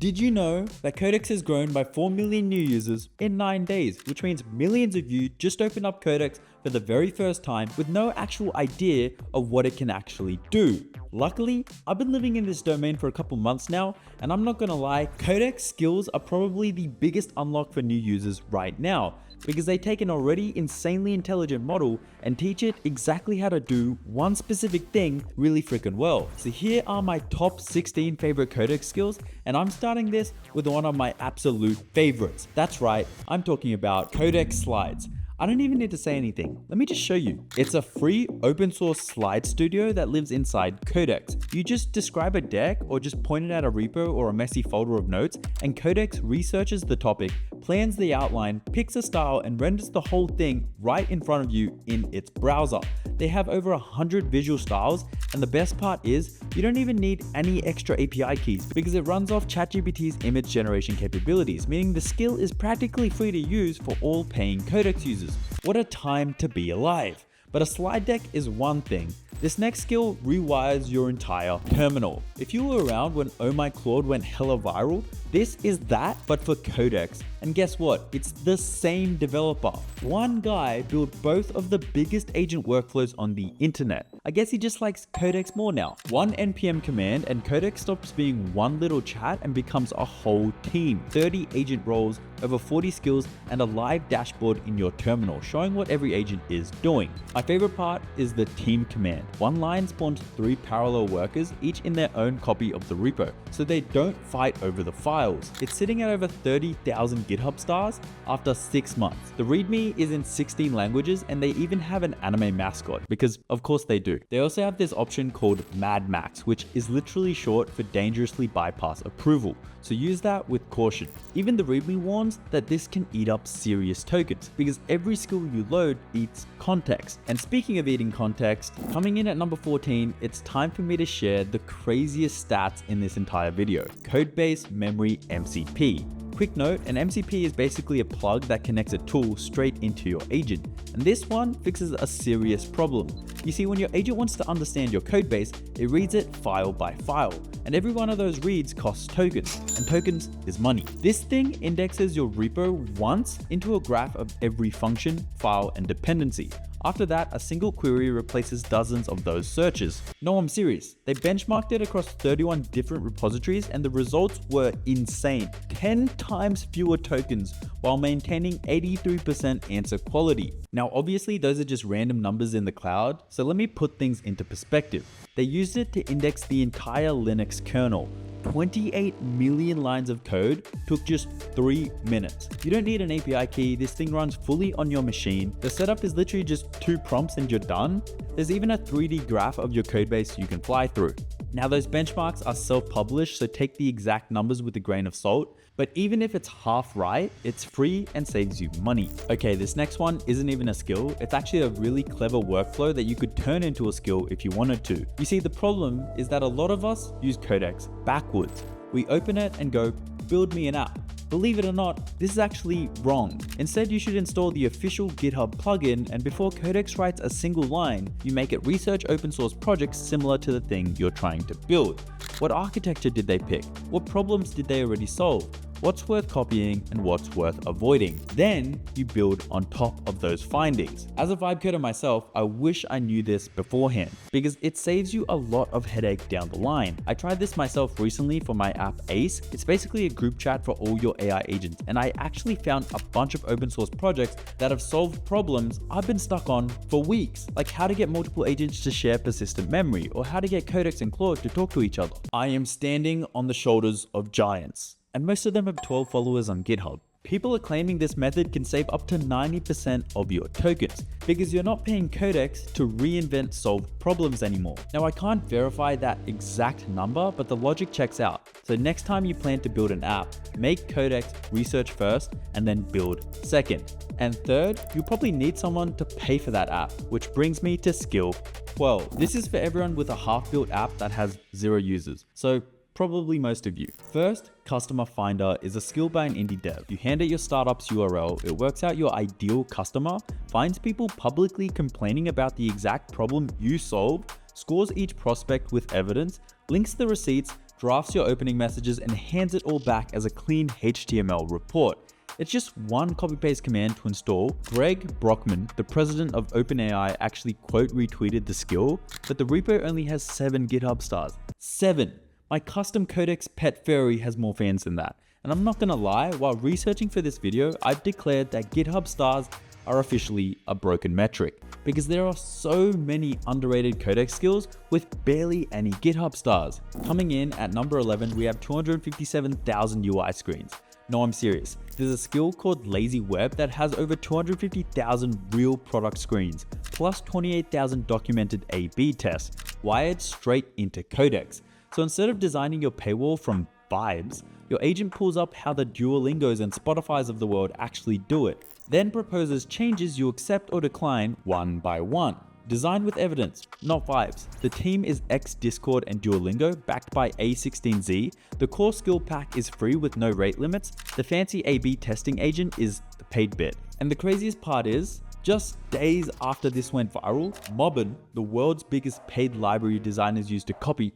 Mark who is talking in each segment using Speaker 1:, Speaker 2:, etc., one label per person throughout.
Speaker 1: Did you know that Codex has grown by 4 million new users in 9 days, which means millions of you just opened up Codex for the very first time with no actual idea of what it can actually do. Luckily, I've been living in this domain for a couple months now, and I'm not gonna lie, Codex skills are probably the biggest unlock for new users right now, because they take an already insanely intelligent model and teach it exactly how to do one specific thing really freaking well. So here are my top 16 favorite Codex skills, and I'm starting this with one of my absolute favorites. That's right, I'm talking about Codex Slides. I don't even need to say anything. Let me just show you. It's a free open source slide studio that lives inside Codex. You just describe a deck or just point it at a repo or a messy folder of notes, and Codex researches the topic, plans the outline, picks a style, and renders the whole thing right in front of you in its browser. They have over 100 visual styles, and the best part is you don't even need any extra API keys because it runs off ChatGPT's image generation capabilities, meaning the skill is practically free to use for all paying Codex users. What a time to be alive. But a slide deck is one thing. This next skill rewires your entire terminal. If you were around when Oh My Claude went hella viral, this is that, but for Codex. And guess what? It's the same developer. One guy built both of the biggest agent workflows on the internet. I guess he just likes Codex more now. One NPM command and Codex stops being one little chat and becomes a whole team. 30 agent roles, over 40 skills, and a live dashboard in your terminal showing what every agent is doing. My favorite part is the team command. One line spawns 3 parallel workers, each in their own copy of the repo, so they don't fight over the files. It's sitting at over 30,000 GitHub stars after 6 months. The README is in 16 languages, and they even have an anime mascot, because of course they do. They also have this option called Mad Max, which is literally short for dangerously bypass approval, so use that with caution. Even the README warns that this can eat up serious tokens, because every skill you load eats context. And speaking of eating context, coming in at number 14, it's time for me to share the craziest stats in this entire video. Codebase Memory MCP. Quick note, an MCP is basically a plug that connects a tool straight into your agent. And this one fixes a serious problem. You see, when your agent wants to understand your codebase, it reads it file by file. And every one of those reads costs tokens, and tokens is money. This thing indexes your repo once into a graph of every function, file, and dependency. After that, a single query replaces dozens of those searches. No, I'm serious. They benchmarked it across 31 different repositories, and the results were insane. 10 times fewer tokens while maintaining 83% answer quality. Now, obviously, those are just random numbers in the cloud, so let me put things into perspective. They used it to index the entire Linux kernel. 28 million lines of code took just 3 minutes. You don't need an API key, this thing runs fully on your machine. The setup is literally just 2 prompts and you're done. There's even a 3D graph of your codebase you can fly through. Now those benchmarks are self-published, so take the exact numbers with a grain of salt, but even if it's half right, it's free and saves you money. Okay, this next one isn't even a skill, it's actually a really clever workflow that you could turn into a skill if you wanted to. You see, the problem is that a lot of us use Codex backwards. We open it and go, build me an app. Believe it or not, this is actually wrong. Instead, you should install the official GitHub plugin, and before Codex writes a single line, you make it research open source projects similar to the thing you're trying to build. What architecture did they pick? What problems did they already solve? What's worth copying and what's worth avoiding? Then you build on top of those findings. As a vibe coder myself, I wish I knew this beforehand because it saves you a lot of headache down the line. I tried this myself recently for my app Ace. It's basically a group chat for all your AI agents, and I actually found a bunch of open source projects that have solved problems I've been stuck on for weeks, like how to get multiple agents to share persistent memory or how to get Codex and Claude to talk to each other. I am standing on the shoulders of giants, and most of them have 12 followers on GitHub. People are claiming this method can save up to 90% of your tokens because you're not paying Codex to reinvent solved problems anymore. Now, I can't verify that exact number, but the logic checks out. So next time you plan to build an app, make Codex research first and then build second. And third, you'll probably need someone to pay for that app, which brings me to skill 12. This is for everyone with a half-built app that has 0 users. So probably most of you. First, Customer Finder is a skill by an indie dev. You hand it your startup's URL, it works out your ideal customer, finds people publicly complaining about the exact problem you solved, scores each prospect with evidence, links the receipts, drafts your opening messages, and hands it all back as a clean HTML report. It's just one copy-paste command to install. Greg Brockman, the president of OpenAI, actually quote retweeted the skill, but the repo only has 7 GitHub stars. 7! My custom Codex pet fairy has more fans than that. And I'm not gonna lie, while researching for this video, I've declared that GitHub stars are officially a broken metric, because there are so many underrated Codex skills with barely any GitHub stars. Coming in at number 11, we have 257,000 UI screens. No, I'm serious. There's a skill called Lazy Web that has over 250,000 real product screens, plus 28,000 documented A/B tests, wired straight into Codex. So instead of designing your paywall from vibes, your agent pulls up how the Duolingos and Spotifys of the world actually do it, then proposes changes you accept or decline one by one. Designed with evidence, not vibes. The team is ex-Discord and Duolingo, backed by A16Z. The core skill pack is free with no rate limits. The fancy A/B testing agent is the paid bit. And the craziest part is, just days after this went viral, Mobbin, the world's biggest paid library designers use to copy,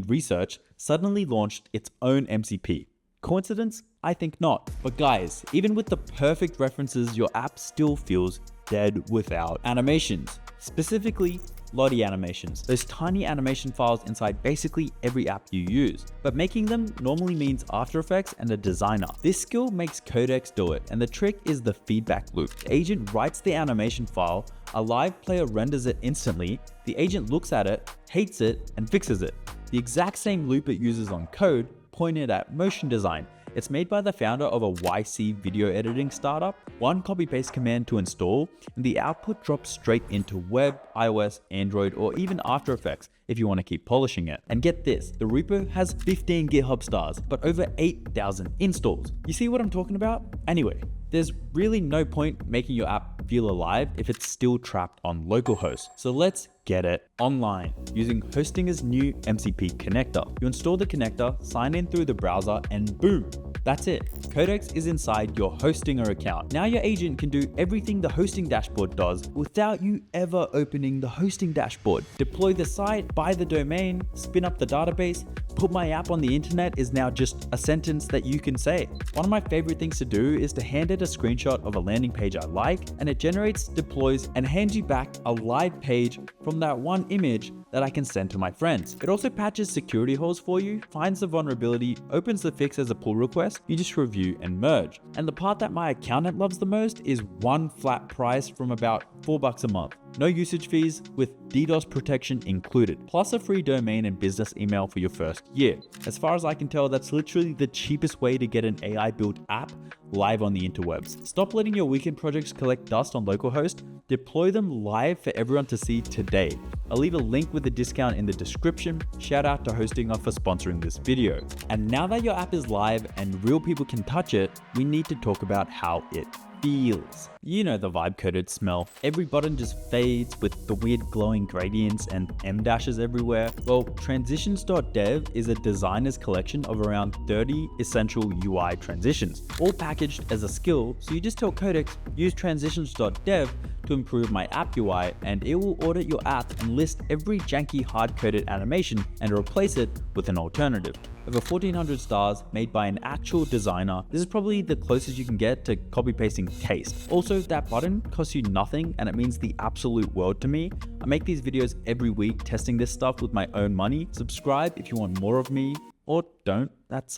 Speaker 1: research, suddenly launched its own MCP. Coincidence? I think not. But guys, even with the perfect references, your app still feels dead without animations. Specifically, Lottie animations, those tiny animation files inside basically every app you use. But making them normally means After Effects and a designer. This skill makes Codex do it, and the trick is the feedback loop. The agent writes the animation file, a live player renders it instantly, the agent looks at it, hates it, and fixes it. The exact same loop it uses on code, pointed at motion design. It's made by the founder of a YC video editing startup. One copy-paste command to install, and the output drops straight into web, iOS, Android, or even After Effects if you want to keep polishing it. And get this, the repo has 15 GitHub stars, but over 8,000 installs. You see what I'm talking about? Anyway, there's really no point making your app feel alive if it's still trapped on localhost. So let's get it online using Hostinger's new MCP connector. You install the connector, sign in through the browser, and boom, that's it. Codex is inside your Hostinger account. Now your agent can do everything the hosting dashboard does without you ever opening the hosting dashboard. Deploy the site, buy the domain, spin up the database, put my app on the internet is now just a sentence that you can say. One of my favorite things to do is to hand it a screenshot of a landing page I like, and it generates, deploys, and hands you back a live page from that one image that I can send to my friends. It also patches security holes for you, finds the vulnerability, opens the fix as a pull request, you just review and merge. And the part that my accountant loves the most is one flat price from about $4 a month. No usage fees with DDoS protection included, plus a free domain and business email for your first year. As far as I can tell, that's literally the cheapest way to get an AI built app live on the interwebs. Stop letting your weekend projects collect dust on localhost. Deploy them live for everyone to see today. I'll leave a link with a discount in the description. Shout out to Hostinger for sponsoring this video. And now that your app is live and real people can touch it, we need to talk about how it feels. You know the vibe coded smell. Every button just fades with the weird glowing gradients and M dashes everywhere. Well, Transitions.dev is a designer's collection of around 30 essential UI transitions, all packaged as a skill. So you just tell Codex, use Transitions.dev to improve my app UI, and it will audit your app and list every janky hard-coded animation and replace it with an alternative. Over 1,400 stars made by an actual designer. This is probably the closest you can get to copy-pasting taste. Also, that button costs you nothing and it means the absolute world to me. I make these videos every week testing this stuff with my own money. Subscribe if you want more of me, or don't. That's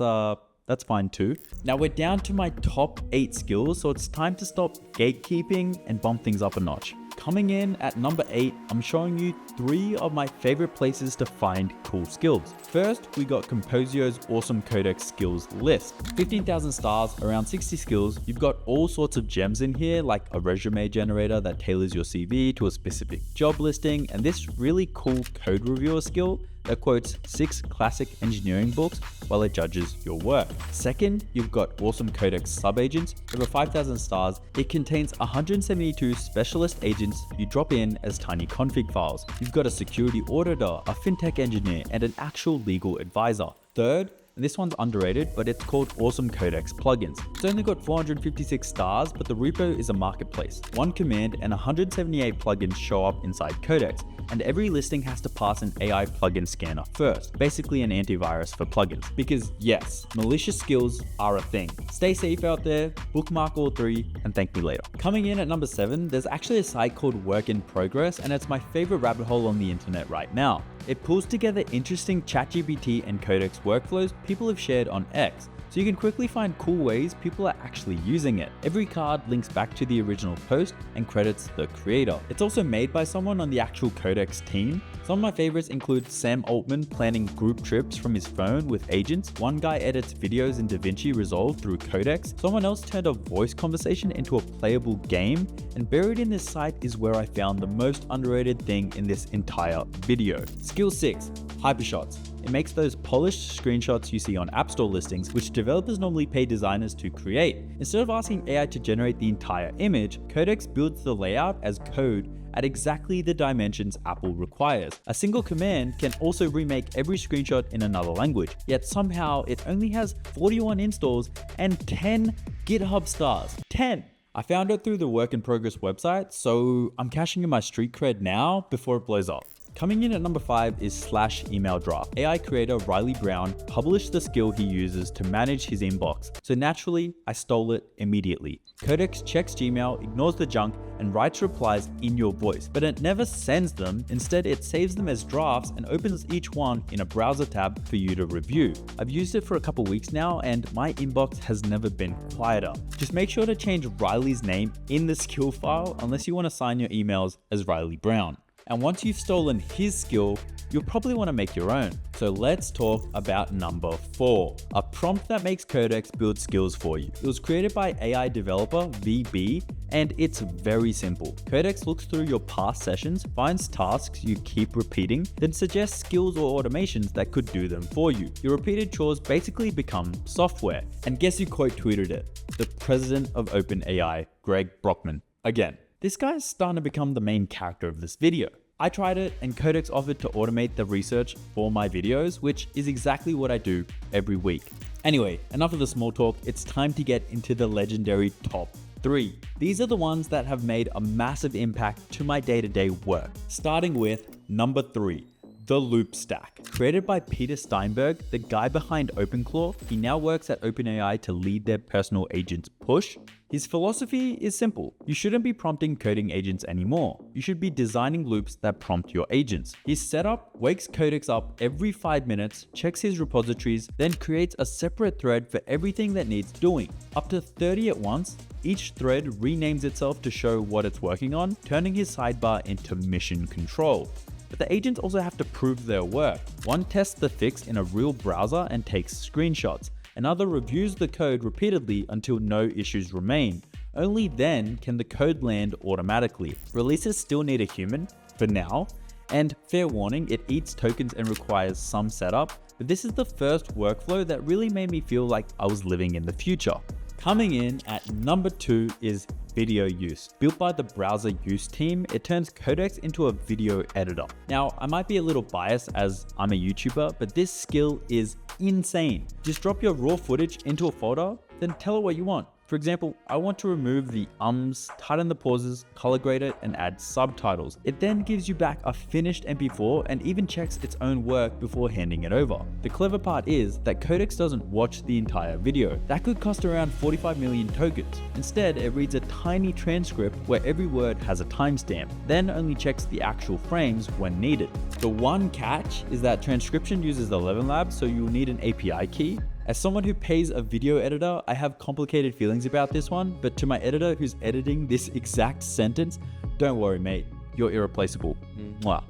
Speaker 1: fine too. Now we're down to my top 8 skills, so it's time to stop gatekeeping and bump things up a notch. Coming in at number 8, I'm showing you 3 of my favorite places to find cool skills. First, we got Composio's awesome Codex skills list. 15,000 stars, around 60 skills. You've got all sorts of gems in here, like a resume generator that tailors your CV to a specific job listing, and this really cool code reviewer skill that quotes 6 classic engineering books while it judges your work. Second, you've got awesome Codex Subagents, over 5,000 stars. It contains 172 specialist agents you drop in as tiny config files. You've got a security auditor, a fintech engineer, and an actual legal advisor. Third, and this one's underrated, but it's called Awesome Codex Plugins. It's only got 456 stars, but the repo is a marketplace. One command and 178 plugins show up inside Codex, and every listing has to pass an AI plugin scanner first, basically an antivirus for plugins. Because yes, malicious skills are a thing. Stay safe out there, bookmark all 3, and thank me later. Coming in at number 7, there's actually a site called Work in Progress, and it's my favorite rabbit hole on the internet right now. It pulls together interesting ChatGPT and Codex workflows people have shared on X, so you can quickly find cool ways people are actually using it. Every card links back to the original post and credits the creator. It's also made by someone on the actual Codex team. Some of my favorites include Sam Altman planning group trips from his phone with agents, one guy edits videos in DaVinci Resolve through Codex, someone else turned a voice conversation into a playable game, and buried in this site is where I found the most underrated thing in this entire video. Skill 6, Hypershots. It makes those polished screenshots you see on App Store listings, which developers normally pay designers to create. Instead of asking AI to generate the entire image, Codex builds the layout as code at exactly the dimensions Apple requires. A single command can also remake every screenshot in another language, yet somehow it only has 41 installs and 10 GitHub stars. 10! I found it through the Work in Progress website, so I'm cashing in my street cred now before it blows up. Coming in at number 5 is /email draft. AI creator Riley Brown published the skill he uses to manage his inbox, so naturally I stole it immediately. Codex checks Gmail, ignores the junk, and writes replies in your voice, but it never sends them. Instead, it saves them as drafts and opens each one in a browser tab for you to review. I've used it for a couple weeks now, and my inbox has never been quieter. Just make sure to change Riley's name in the skill file unless you want to sign your emails as Riley Brown. And once you've stolen his skill, you'll probably want to make your own. So let's talk about number 4, a prompt that makes Codex build skills for you. It was created by AI developer VB, and it's very simple. Codex looks through your past sessions, finds tasks you keep repeating, then suggests skills or automations that could do them for you. Your repeated chores basically become software. And guess who quote tweeted it? The president of OpenAI, Greg Brockman. Again. This guy's starting to become the main character of this video. I tried it and Codex offered to automate the research for my videos, which is exactly what I do every week. Anyway, enough of the small talk, it's time to get into the legendary top 3. These are the ones that have made a massive impact to my day-to-day work. Starting with number 3. The Loop Stack. Created by Peter Steinberg, the guy behind OpenClaw, he now works at OpenAI to lead their personal agents push. His philosophy is simple. You shouldn't be prompting coding agents anymore. You should be designing loops that prompt your agents. His setup wakes Codex up every 5 minutes, checks his repositories, then creates a separate thread for everything that needs doing. Up to 30 at once, each thread renames itself to show what it's working on, turning his sidebar into mission control. But the agents also have to prove their work. One tests the fix in a real browser and takes screenshots. Another reviews the code repeatedly until no issues remain. Only then can the code land automatically. Releases still need a human, for now. And fair warning, it eats tokens and requires some setup, but this is the first workflow that really made me feel like I was living in the future. Coming in at number 2 is video use. Built by the browser use team, it turns Codex into a video editor. Now, I might be a little biased as I'm a YouTuber, but this skill is insane. Just drop your raw footage into a folder, then tell it what you want. For example, I want to remove the ums, tighten the pauses, color grade it, and add subtitles. It then gives you back a finished MP4 and even checks its own work before handing it over. The clever part is that Codex doesn't watch the entire video. That could cost around 45 million tokens. Instead, it reads a tiny transcript where every word has a timestamp, then only checks the actual frames when needed. The one catch is that transcription uses 11 labs, so you'll need an API key. As someone who pays a video editor, I have complicated feelings about this one, but to my editor who's editing this exact sentence, don't worry mate, you're irreplaceable. Mwah.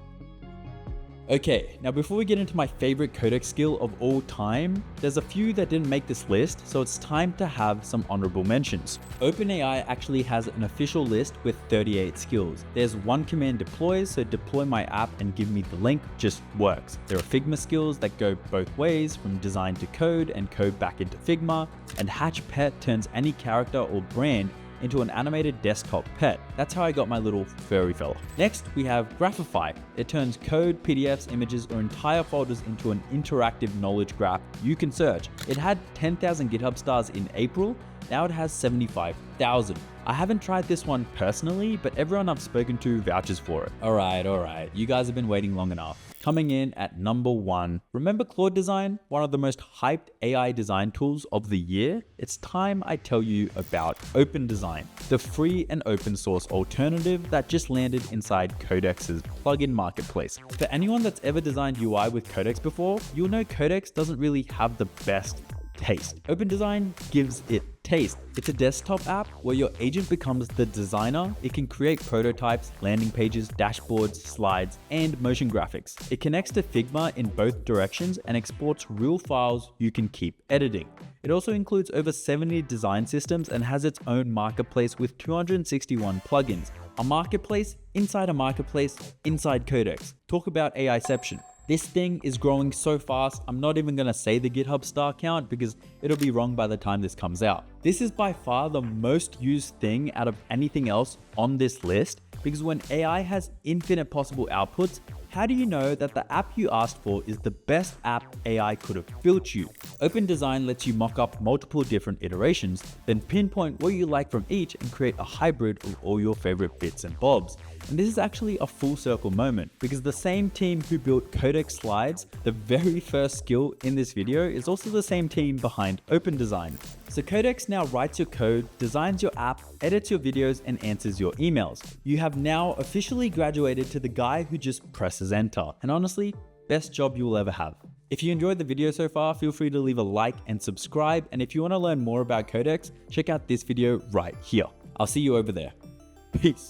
Speaker 1: Okay, now before we get into my favorite Codex skill of all time, there's a few that didn't make this list, so it's time to have some honorable mentions. OpenAI actually has an official list with 38 skills. There's one command deploys, so deploy my app and give me the link just works. There are Figma skills that go both ways, from design to code and code back into Figma, and Hatch Pet turns any character or brand into an animated desktop pet. That's how I got my little furry fella. Next, we have Graphify. It turns code, PDFs, images, or entire folders into an interactive knowledge graph you can search. It had 10,000 GitHub stars in April. Now it has 75,000. I haven't tried this one personally, but everyone I've spoken to vouches for it. All right. You guys have been waiting long enough. Coming in at number 1. Remember Claude Design? One of the most hyped AI design tools of the year? It's time I tell you about Open Design, the free and open source alternative that just landed inside Codex's plugin marketplace. For anyone that's ever designed UI with Codex before, you'll know Codex doesn't really have the best taste. Open Design gives it taste. It's a desktop app where your agent becomes the designer. It can create prototypes, landing pages, dashboards, slides, and motion graphics. It connects to Figma in both directions and exports real files you can keep editing. It also includes over 70 design systems and has its own marketplace with 261 plugins. A marketplace inside a marketplace inside Codex. Talk about AIception. This thing is growing so fast, I'm not even gonna say the GitHub star count because it'll be wrong by the time this comes out. This is by far the most used thing out of anything else on this list, because when AI has infinite possible outputs, how do you know that the app you asked for is the best app AI could have built you? Open Design lets you mock up multiple different iterations, then pinpoint what you like from each and create a hybrid of all your favorite bits and bobs. And this is actually a full circle moment, because the same team who built Codex Slides, the very first skill in this video, is also the same team behind Open Design. So Codex now writes your code, designs your app, edits your videos, and answers your emails. You have now officially graduated to the guy who just presses enter. And honestly, best job you will ever have. If you enjoyed the video so far, feel free to leave a like and subscribe. And if you want to learn more about Codex, check out this video right here. I'll see you over there. Peace.